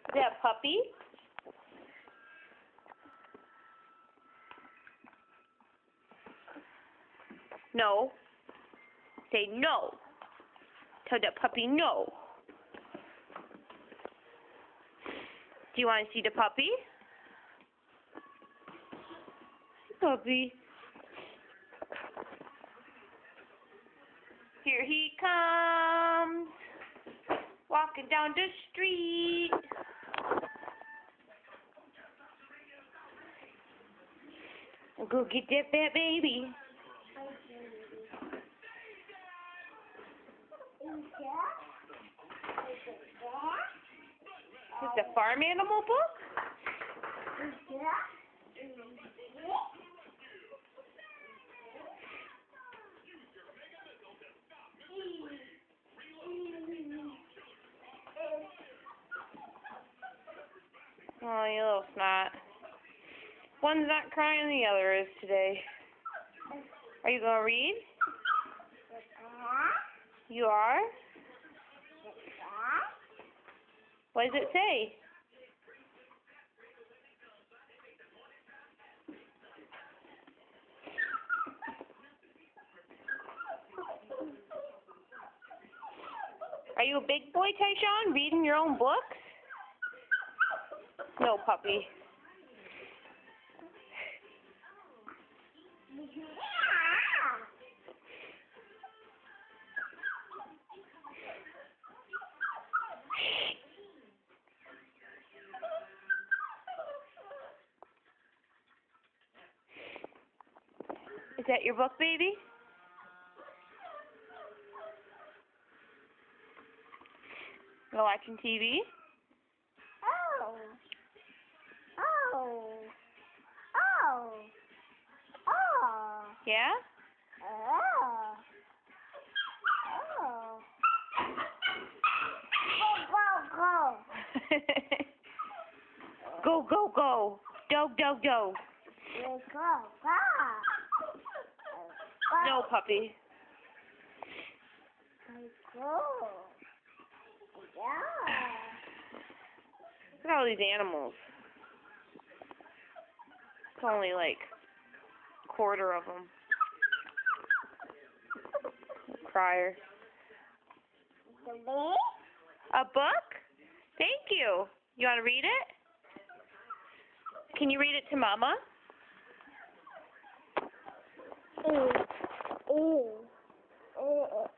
Is that a puppy? No. Say no. Tell that puppy no. Do you want to see the puppy? Puppy. Here he comes. Walking down the street. Go get that fat baby. Is this a farm animal book? Oh, you little snot. One's not crying, the other is today. Are you going to read? You are? What does it say? Are you a big boy, Tyshawn, reading your own books? No, puppy. Is that your book, baby? You watching TV? Oh. Oh. Oh. Oh. Yeah? Oh. Oh. Go, go, go. Go, go, go. Dog, dog, dog. Go, go. No, puppy. Go. Yeah. Look at all these animals. It's only like a quarter of them. Crier. A book? Thank you. You want to read it? Can you read it to Mama? Ooh. Ooh. Ooh.